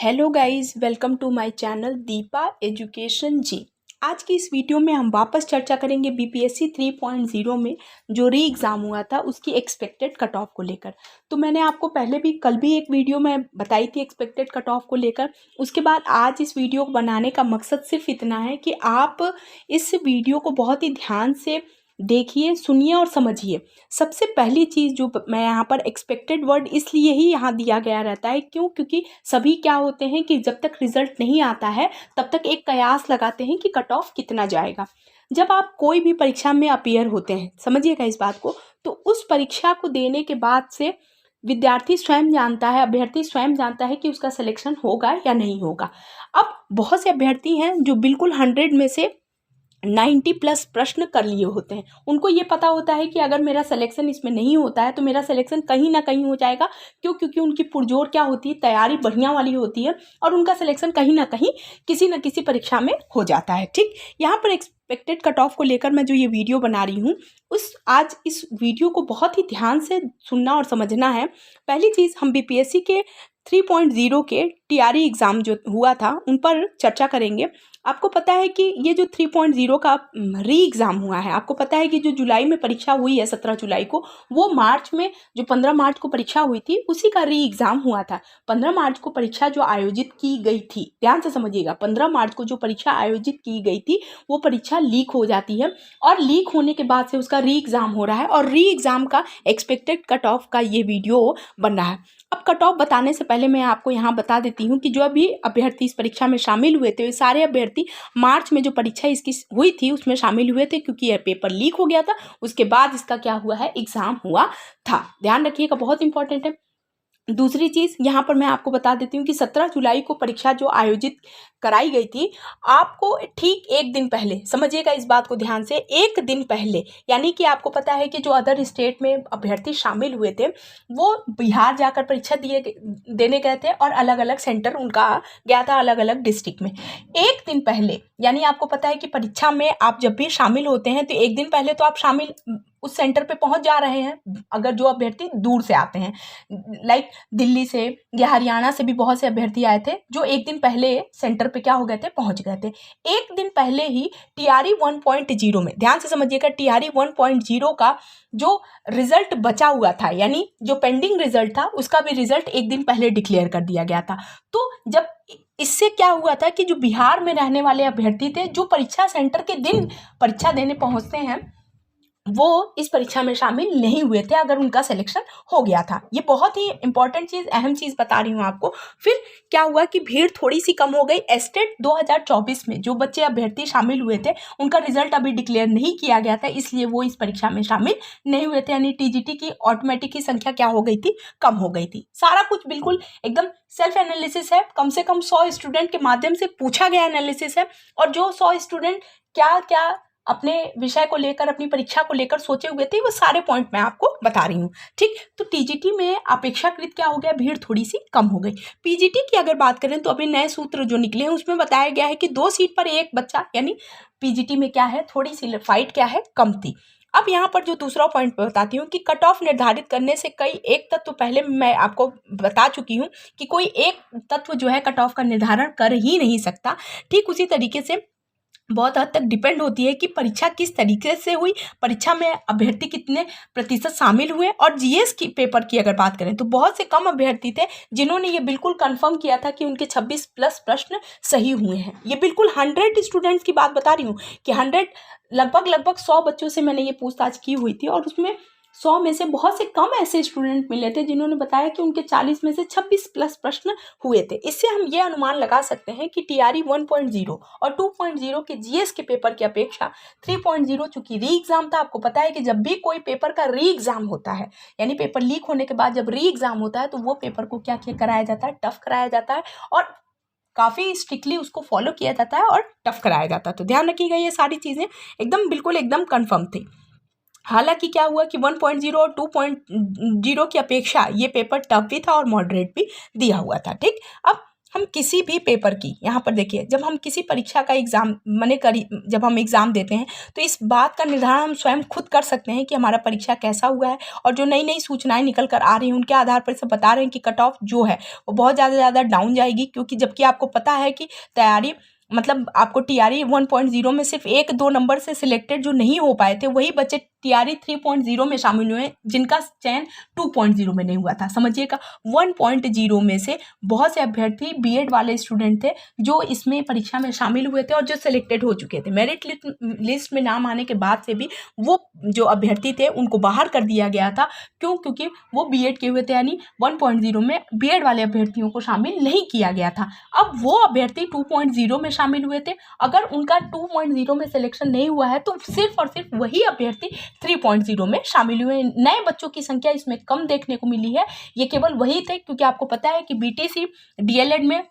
Hello guys, welcome to my channel Deepa education ji. आज की इस वीडियो में हम वापस चर्चा करेंगे बीपीएससी 3.0 में जो री एग्ज़ाम हुआ था उसकी एक्सपेक्टेड कट ऑफ को लेकर। तो मैंने आपको पहले भी कल भी एक वीडियो में बताई थी एक्सपेक्टेड कट ऑफ को लेकर। उसके बाद आज इस वीडियो को बनाने का मकसद सिर्फ इतना है कि आप इस वीडियो को बहुत ही ध्यान से देखिए, सुनिए और समझिए। सबसे पहली चीज़ जो मैं यहाँ पर एक्सपेक्टेड वर्ड इसलिए ही यहाँ दिया गया रहता है क्योंकि सभी क्या होते हैं कि जब तक रिजल्ट नहीं आता है तब तक एक कयास लगाते हैं कि कट ऑफ कितना जाएगा। जब आप कोई भी परीक्षा में अपीयर होते हैं, समझिएगा इस बात को, तो उस परीक्षा को देने के बाद से विद्यार्थी स्वयं जानता है, अभ्यर्थी स्वयं जानता है कि उसका सिलेक्शन होगा या नहीं होगा। अब बहुत से अभ्यर्थी हैं जो बिल्कुल 100 में से 90+ प्रश्न कर लिए होते हैं। उनको ये पता होता है कि अगर मेरा सिलेक्शन इसमें नहीं होता है तो मेरा सिलेक्शन कहीं ना कहीं हो जाएगा। क्योंकि उनकी पुरजोर क्या होती है, तैयारी बढ़िया वाली होती है और उनका सिलेक्शन कहीं ना कहीं किसी न किसी परीक्षा में हो जाता है। ठीक, यहाँ पर एक्सपेक्टेड कट ऑफ को लेकर मैं जो ये वीडियो बना रही हूँ आज इस वीडियो को बहुत ही ध्यान से सुनना और समझना है। पहली चीज़, हम बीपीएससी के 3.0 के टीआरई एग्ज़ाम जो हुआ था उन पर चर्चा करेंगे। आपको पता है कि ये जो 3.0 का री एग्ज़ाम हुआ है, आपको पता है कि जो जुलाई में परीक्षा हुई है 17 जुलाई को, वो मार्च में जो 15 मार्च को परीक्षा हुई थी उसी का री एग्ज़ाम हुआ था। 15 मार्च को परीक्षा जो आयोजित की गई थी, ध्यान से समझिएगा, 15 मार्च को जो परीक्षा आयोजित की गई थी वो परीक्षा लीक हो जाती है और लीक होने के बाद से उसका री एग्ज़ाम हो रहा है और री एग्ज़ाम का एक्सपेक्टेड कट ऑफ का ये वीडियो बन रहा है। अब कट ऑफ बताने से पहले मैं आपको यहाँ बता देती हूँ कि जो अभी अभ्यर्थी इस परीक्षा में शामिल हुए थे, सारे अभ्यर्थी मार्च में जो परीक्षा इसकी हुई थी उसमें शामिल हुए थे क्योंकि यह पेपर लीक हो गया था। उसके बाद इसका क्या हुआ है, एग्ज़ाम हुआ था। ध्यान रखिएगा, बहुत इंपॉर्टेंट है। दूसरी चीज़ यहाँ पर मैं आपको बता देती हूँ कि 17 जुलाई को परीक्षा जो आयोजित कराई गई थी, आपको ठीक एक दिन पहले, समझिएगा इस बात को ध्यान से, एक दिन पहले, यानी कि आपको पता है कि जो अदर स्टेट में अभ्यर्थी शामिल हुए थे वो बिहार जाकर परीक्षा देने गए थे और अलग अलग सेंटर उनका गया था अलग अलग डिस्ट्रिक्ट में। एक दिन पहले, यानी आपको पता है कि परीक्षा में आप जब भी शामिल होते हैं तो एक दिन पहले तो आप शामिल उस सेंटर पे पहुंच जा रहे हैं। अगर जो अभ्यर्थी दूर से आते हैं, लाइक दिल्ली से या हरियाणा से भी बहुत से अभ्यर्थी आए थे जो एक दिन पहले सेंटर पे क्या हो गए थे, पहुंच गए थे। एक दिन पहले ही टीआरई 1.0 में, ध्यान से समझिएगा, टीआरई 1.0 का जो रिजल्ट बचा हुआ था, यानी जो पेंडिंग रिजल्ट था उसका भी रिजल्ट एक दिन पहले डिक्लेयर कर दिया गया था। तो जब इससे क्या हुआ था कि जो बिहार में रहने वाले अभ्यर्थी थे जो परीक्षा सेंटर के दिन परीक्षा देने पहुंचते हैं वो इस परीक्षा में शामिल नहीं हुए थे अगर उनका सिलेक्शन हो गया था। ये बहुत ही इंपॉर्टेंट चीज़, अहम चीज़ बता रही हूँ आपको। फिर क्या हुआ कि भीड़ थोड़ी सी कम हो गई। एस्टेट 2024 में जो बच्चे अभ्यर्थी शामिल हुए थे उनका रिजल्ट अभी डिक्लेयर नहीं किया गया था, इसलिए वो इस परीक्षा में शामिल नहीं हुए थे। यानी टीजीटी की ऑटोमेटिक की संख्या क्या हो गई थी, कम हो गई थी। सारा कुछ बिल्कुल एकदम सेल्फ एनालिसिस है, कम से कम 100 स्टूडेंट के माध्यम से पूछा गया एनालिसिस है और जो 100 स्टूडेंट क्या क्या अपने विषय को लेकर, अपनी परीक्षा को लेकर सोचे हुए थे, वो सारे पॉइंट मैं आपको बता रही हूँ। ठीक, तो टीजीटी में अपेक्षाकृत क्या हो गया, भीड़ थोड़ी सी कम हो गई। पीजीटी की अगर बात करें तो अभी नए सूत्र जो निकले हैं उसमें बताया गया है कि 2 सीट पर 1 बच्चा, यानी पीजीटी में क्या है, थोड़ी सी फाइट क्या है, कम थी। अब यहाँ पर जो दूसरा पॉइंट बताती हूँ कि कट ऑफ निर्धारित करने से कई एक तत्व पहले मैं आपको बता चुकी हूँ कि कोई एक तत्व जो है कट ऑफ का निर्धारण कर ही नहीं सकता। ठीक उसी तरीके से बहुत हद तक डिपेंड होती है कि परीक्षा किस तरीके से हुई, परीक्षा में अभ्यर्थी कितने प्रतिशत शामिल हुए। और जीएस की पेपर की अगर बात करें तो बहुत से कम अभ्यर्थी थे जिन्होंने ये बिल्कुल कंफर्म किया था कि उनके 26+ प्रश्न सही हुए हैं। ये बिल्कुल 100 स्टूडेंट्स की बात बता रही हूँ कि 100 लगभग 100 बच्चों से मैंने ये पूछताछ की हुई थी और उसमें 100 में से बहुत से कम ऐसे स्टूडेंट मिले थे जिन्होंने बताया कि उनके 40 में से 26+ प्रश्न हुए थे। इससे हम ये अनुमान लगा सकते हैं कि टीआरई 1.0 और 2.0 के जीएस के पेपर की अपेक्षा 3.0 चूंकि री एग्जाम था, आपको पता है कि जब भी कोई पेपर का री एग्जाम होता है, यानी पेपर लीक होने के बाद जब री एग्जाम होता है तो वो पेपर को क्या कराया जाता है, टफ कराया जाता है और काफ़ी स्ट्रिक्टली उसको फॉलो किया जाता है और टफ कराया जाता है। तो ध्यान रखिएगा, ये सारी चीज़ें एकदम कन्फर्म थी। हालांकि क्या हुआ कि 1.0 और 2.0 की अपेक्षा ये पेपर टफ भी था और मॉडरेट भी दिया हुआ था। ठीक, अब हम किसी भी पेपर की, यहाँ पर देखिए, जब हम किसी परीक्षा का एग्ज़ाम जब हम एग्ज़ाम देते हैं तो इस बात का निर्धारण हम स्वयं खुद कर सकते हैं कि हमारा परीक्षा कैसा हुआ है। और जो नई नई सूचनाएं निकल कर आ रही हैं उनके आधार पर सब बता रहे हैं कि कट ऑफ जो है वो बहुत ज़्यादा डाउन जाएगी, क्योंकि जबकि आपको पता है कि तैयारी मतलब आपको टीआरई 1.0 में सिर्फ 1-2 नंबर से सिलेक्टेड जो नहीं हो पाए थे वही बच्चे टीआरई 3.0 में शामिल हुए, जिनका चयन 2.0 में नहीं हुआ था। समझिएगा 1.0 में से बहुत से अभ्यर्थी बीएड वाले स्टूडेंट थे जो इसमें परीक्षा में शामिल हुए थे और जो सिलेक्टेड हो चुके थे। मेरिट लिस्ट में नाम आने के बाद से भी वो जो अभ्यर्थी थे उनको बाहर कर दिया गया था। क्यों? क्योंकि वो बीएड किए हुए थे, यानी 1.0 में बीएड वाले अभ्यर्थियों को शामिल नहीं किया गया था। अब वो अभ्यर्थी 2.0 में शामिल हुए थे, अगर उनका 2.0 में सिलेक्शन नहीं हुआ है तो सिर्फ और सिर्फ वही अभ्यर्थी 3.0 में शामिल हुए। नए बच्चों की संख्या इसमें कम देखने को मिली है। ये केवल वही थे, क्योंकि आपको पता है कि बीटीसी डीएलएड में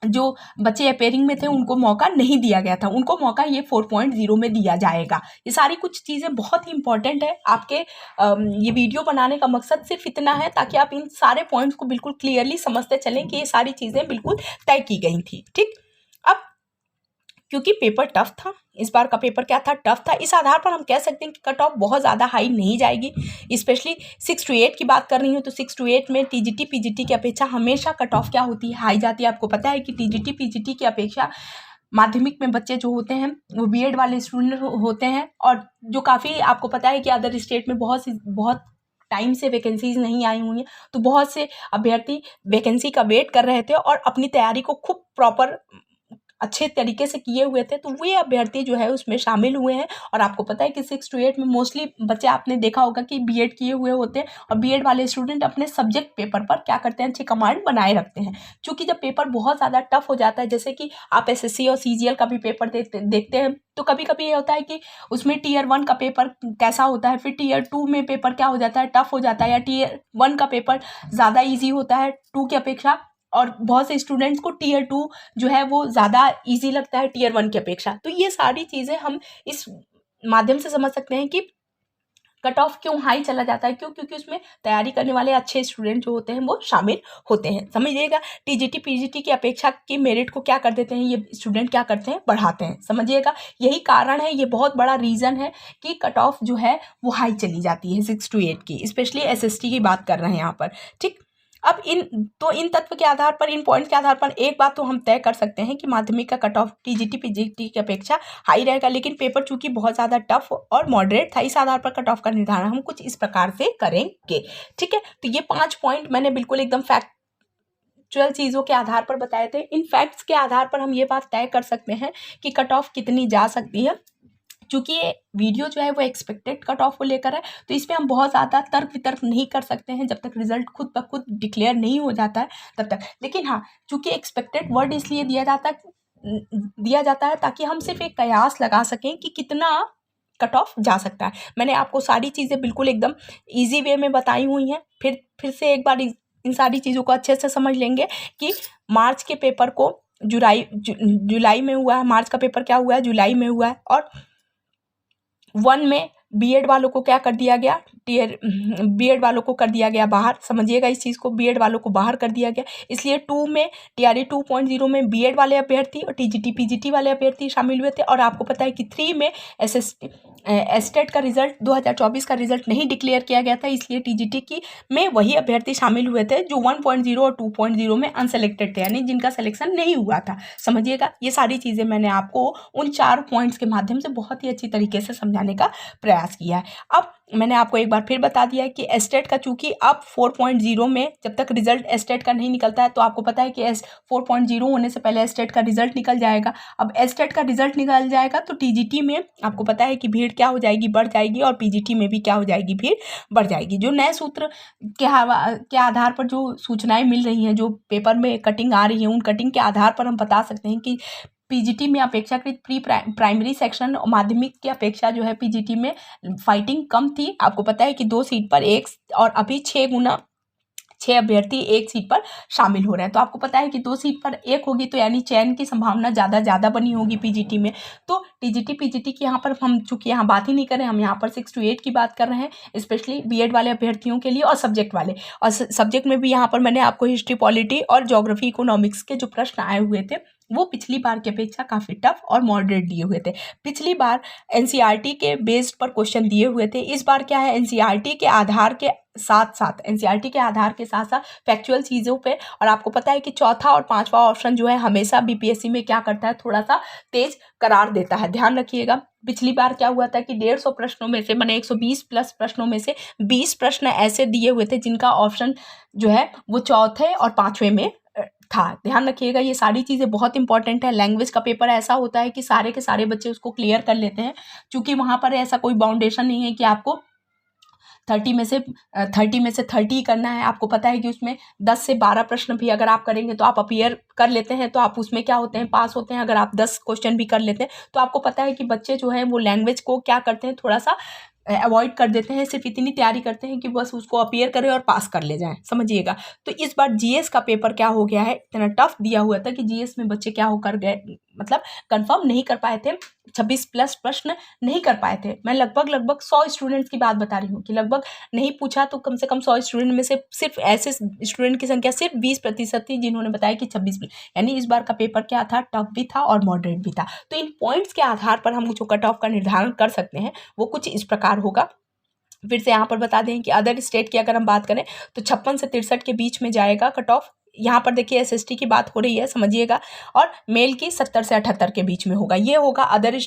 जो बच्चे अपेयरिंग में थे उनको मौका नहीं दिया गया था, उनको मौका ये 4.0 में दिया जाएगा। ये सारी कुछ चीज़ें बहुत ही इंपॉर्टेंट है। आपके ये वीडियो बनाने का मकसद सिर्फ इतना है ताकि आप इन सारे पॉइंट्स को बिल्कुल क्लियरली समझते चलें कि ये सारी चीज़ें बिल्कुल तय की गई थी। ठीक, अब क्योंकि पेपर टफ था, इस बार का पेपर क्या था, टफ था, इस आधार पर हम कह सकते हैं कि कट ऑफ बहुत ज़्यादा हाई नहीं जाएगी। स्पेशली 6 to 8 की बात कर रही हूँ तो 6 to 8 में टीजीटी पीजीटी की अपेक्षा हमेशा कट ऑफ क्या होती है, हाई जाती है। आपको पता है कि टीजीटी पीजीटी की अपेक्षा माध्यमिक में बच्चे जो होते हैं वो बीएड वाले स्टूडेंट होते हैं, और जो काफ़ी आपको पता है कि अदर स्टेट में बहुत टाइम से वैकेंसीज नहीं आई हुई हैं, तो बहुत से अभ्यर्थी वैकेंसी का वेट कर रहे थे और अपनी तैयारी को खूब प्रॉपर अच्छे तरीके से किए हुए थे, तो वे अभ्यर्थी जो है उसमें शामिल हुए हैं। और आपको पता है कि 6 to 8 में मोस्टली बच्चे आपने देखा होगा कि बीएड किए हुए होते हैं, और बीएड वाले स्टूडेंट अपने सब्जेक्ट पेपर पर क्या करते हैं, अच्छे कमांड बनाए रखते हैं। क्योंकि जब पेपर बहुत ज़्यादा टफ हो जाता है, जैसे कि आप एसएससी और सीजीएल का भी पेपर देखते हैं, तो कभी कभी ये होता है कि उसमें टीयर 1 का पेपर कैसा होता है, फिर टीयर 2 में पेपर क्या हो जाता है, टफ हो जाता है, या टीयर 1 का पेपर ज़्यादा ईजी होता है 2 की अपेक्षा, और बहुत से स्टूडेंट्स को टीयर 2 जो है वो ज़्यादा इजी लगता है टीयर 1 की अपेक्षा। तो ये सारी चीज़ें हम इस माध्यम से समझ सकते हैं कि कट ऑफ क्यों हाई चला जाता है, क्यों? क्योंकि उसमें तैयारी करने वाले अच्छे स्टूडेंट जो होते हैं वो शामिल होते हैं। समझिएगा, टीजीटी पीजीटी की अपेक्षा की मेरिट को क्या कर देते हैं ये स्टूडेंट, क्या करते हैं, बढ़ाते हैं। समझिएगा, यही कारण है, ये बहुत बड़ा रीज़न है कि कट ऑफ जो है वो हाई चली जाती है 6 to 8 की। स्पेशली एसएसटी की बात कर रहे हैं यहाँ पर। ठीक, अब इन तत्व के आधार पर, इन पॉइंट्स के आधार पर एक बात तो हम तय कर सकते हैं कि माध्यमिक का कट ऑफ टीजीटी पीजीटी की अपेक्षा हाई रहेगा, लेकिन पेपर चूंकि बहुत ज़्यादा टफ और मॉडरेट था, इस आधार पर कट ऑफ का निर्धारण हम कुछ इस प्रकार से करेंगे। ठीक है, तो ये 5 पॉइंट मैंने बिल्कुल एकदम फैक्चुअल चीज़ों के आधार पर बताए थे। इन फैक्ट्स के आधार पर हम ये बात तय कर सकते हैं कि कट ऑफ कितनी जा सकती है। चूँकि ये वीडियो जो है वो एक्सपेक्टेड कट ऑफ को लेकर है, तो इसमें हम बहुत ज़्यादा तर्क वितर्क नहीं कर सकते हैं जब तक रिजल्ट खुद ब खुद डिक्लेयर नहीं हो जाता है तब तक। लेकिन हाँ, चूँकि एक्सपेक्टेड वर्ड इसलिए दिया जाता है ताकि हम सिर्फ एक कयास लगा सकें कि कितना कट ऑफ जा सकता है। मैंने आपको सारी चीज़ें बिल्कुल एकदम ईजी वे में बताई हुई हैं। फिर से एक बार इन सारी चीज़ों को अच्छे से समझ लेंगे कि मार्च के पेपर को जुलाई में हुआ है, मार्च का पेपर क्या हुआ है, जुलाई में हुआ है, और 1 में बीएड वालों को क्या कर दिया गया, बीएड वालों को कर दिया गया बाहर। समझिएगा इस चीज़ को, बीएड वालों को बाहर कर दिया गया। इसलिए 2 में टीआरई 2.0 में बीएड वाले अभ्यर्थी और टीजीटी पीजीटी वाले अभ्यर्थी शामिल हुए थे। और आपको पता है कि 3 में एस्टेट का रिजल्ट 2024 का रिजल्ट नहीं डिक्लेयर किया गया था, इसलिए टीजीटी की में वही अभ्यर्थी शामिल हुए थे जो 1.0 और 2.0 में अनसेलेक्टेड थे, यानी जिनका सिलेक्शन नहीं हुआ था। समझिएगा, ये सारी चीज़ें मैंने आपको उन 4 पॉइंट्स के माध्यम से बहुत ही अच्छी तरीके से समझाने का प्रयास किया है। अब मैंने आपको एक बार फिर बता दिया है कि एस्टेट का चूंकि अब 4.0 में जब तक रिजल्ट एस्टेट का नहीं निकलता है, तो आपको पता है कि 4.0 होने से पहले एस्टेट का रिजल्ट निकल जाएगा। अब एस्टेट का रिजल्ट निकल जाएगा तो टीजीटी में आपको पता है कि भीड़ क्या हो जाएगी, बढ़ जाएगी, और पीजीटी में भी क्या हो जाएगी, भीड़ बढ़ जाएगी। जो नए सूत्र के आधार पर जो सूचनाएं मिल रही हैं, जो पेपर में कटिंग आ रही है, उन कटिंग के आधार पर हम बता सकते हैं कि पीजीटी में अपेक्षाकृत प्राइमरी सेक्शन और माध्यमिक की अपेक्षा जो है पीजीटी में फाइटिंग कम थी। आपको पता है कि 2 सीट पर 1 और अभी 6 6 अभ्यर्थी एक सीट पर शामिल हो रहे हैं। तो आपको पता है कि 2 सीट पर 1 होगी, तो यानी चयन की संभावना ज़्यादा बनी होगी पीजीटी में। तो टीजीटी पीजीटी की यहाँ पर हम चूँकि यहाँ बात ही नहीं कर रहे हैं, हम यहाँ पर 6 to 8 की बात कर रहे हैं, स्पेशली बीएड वाले अभ्यर्थियों के लिए और सब्जेक्ट वाले। और सब्जेक्ट में भी यहाँ पर मैंने आपको हिस्ट्री, पॉलिटी और ज्योग्राफी, इकोनॉमिक्स के जो प्रश्न आए हुए थे वो पिछली बार की अपेक्षा काफ़ी टफ और मॉडरेट दिए हुए थे। पिछली बार एनसीईआरटी के बेस्ड पर क्वेश्चन दिए हुए थे। इस बार क्या है, एनसीईआरटी के आधार के साथ फैक्चुअल चीज़ों पे। और आपको पता है कि चौथा और पांचवा ऑप्शन जो है हमेशा बीपीएससी में क्या करता है, थोड़ा सा तेज करार देता है, ध्यान रखिएगा। पिछली बार क्या हुआ था कि 150 प्रश्नों में से, मैंने 120 प्लस प्रश्नों में से 20 प्रश्न ऐसे दिए हुए थे जिनका ऑप्शन जो है वो चौथे और पांचवें में था। ध्यान रखिएगा, ये सारी चीज़ें बहुत इंपॉर्टेंट है। लैंग्वेज का पेपर ऐसा होता है कि सारे के सारे बच्चे उसको क्लियर कर लेते हैं, क्योंकि वहाँ पर ऐसा कोई बाउंडेशन नहीं है कि आपको 30 में से 30 करना है। आपको पता है कि उसमें 10 से 12 प्रश्न भी अगर आप करेंगे तो आप अपीयर कर लेते हैं, तो आप उसमें क्या होते हैं, पास होते हैं। अगर आप 10 क्वेश्चन भी कर लेते हैं तो आपको पता है कि बच्चे जो है वो लैंग्वेज को क्या करते हैं, थोड़ा सा अवॉइड कर देते हैं, सिर्फ इतनी तैयारी करते हैं कि बस उसको अपीयर करें और पास कर ले जाएं, समझिएगा। तो इस बार जीएस का पेपर क्या हो गया है, इतना टफ दिया हुआ था कि जीएस में बच्चे क्या होकर गए, मतलब कंफर्म नहीं कर पाए थे, 26 प्लस प्रश्न नहीं कर पाए थे। मैं लगभग 100 स्टूडेंट्स की बात बता रही हूँ कि लगभग नहीं पूछा तो कम से कम 100 स्टूडेंट में से सिर्फ ऐसे स्टूडेंट की संख्या सिर्फ 20% थी जिन्होंने बताया कि 26, यानी इस बार का पेपर क्या था, टफ भी था और मॉडरेट भी था। तो इन पॉइंट्स के आधार पर हम जो कट ऑफ का निर्धारण कर सकते हैं वो कुछ इस प्रकार होगा। फिर से यहाँ पर बता दें कि अदर स्टेट की अगर हम बात करें तो 56 से 63 के बीच में जाएगा कट ऑफ। यहाँ पर देखिए एसएसटी की बात हो रही है, समझिएगा। और मेल की 70 से 78 के बीच में होगा। ये होगा अदर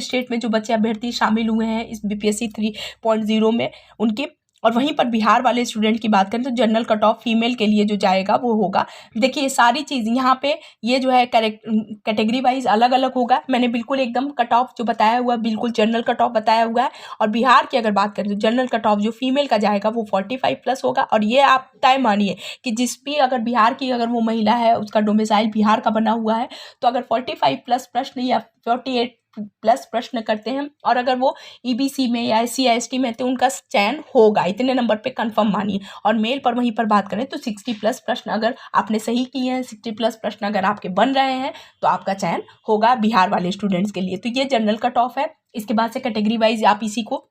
स्टेट में जो बच्चे अभ्यर्थी शामिल हुए हैं इस बीपीएससी 3.0 में उनकी। और वहीं पर बिहार वाले स्टूडेंट की बात करें तो जनरल कट ऑफ फीमेल के लिए जो जाएगा वो होगा। देखिए ये सारी चीज़ यहाँ पे ये जो है कैटेगरी वाइज अलग अलग होगा। मैंने बिल्कुल एकदम कट ऑफ जो बताया हुआ है बिल्कुल जनरल कट ऑफ बताया हुआ है। और बिहार की अगर बात करें तो जनरल कट ऑफ जो फीमेल का जाएगा वो 45 प्लस होगा। और ये आप तय मानिए कि जिस भी अगर बिहार की अगर वो महिला है उसका डोमिसाइल बिहार का बना हुआ है तो अगर 45 प्लस प्रश्न या 48 प्लस प्रश्न करते हैं और अगर वो ईबीसी में या SC या ST में तो उनका चयन होगा, इतने नंबर पे कंफर्म मानिए। और मेल पर वहीं पर बात करें तो 60 प्लस प्रश्न अगर आपने सही किए हैं, 60 प्लस प्रश्न अगर आपके बन रहे हैं तो आपका चयन होगा बिहार वाले स्टूडेंट्स के लिए। तो ये जनरल कट ऑफ है। इसके बाद से कैटेगरी वाइज आप इसी को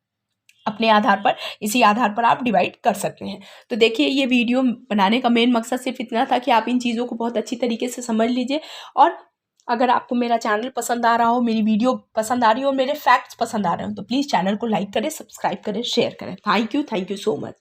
अपने आधार पर, इसी आधार पर आप डिवाइड कर सकते हैं। तो देखिए ये वीडियो बनाने का मेन मकसद सिर्फ इतना था कि आप इन चीज़ों को बहुत अच्छी तरीके से समझ लीजिए। और अगर आपको मेरा चैनल पसंद आ रहा हो, मेरी वीडियो पसंद आ रही हो और मेरे फैक्ट्स पसंद आ रहे हो तो प्लीज़ चैनल को लाइक करें, सब्सक्राइब करें, शेयर करें। Thank you so much.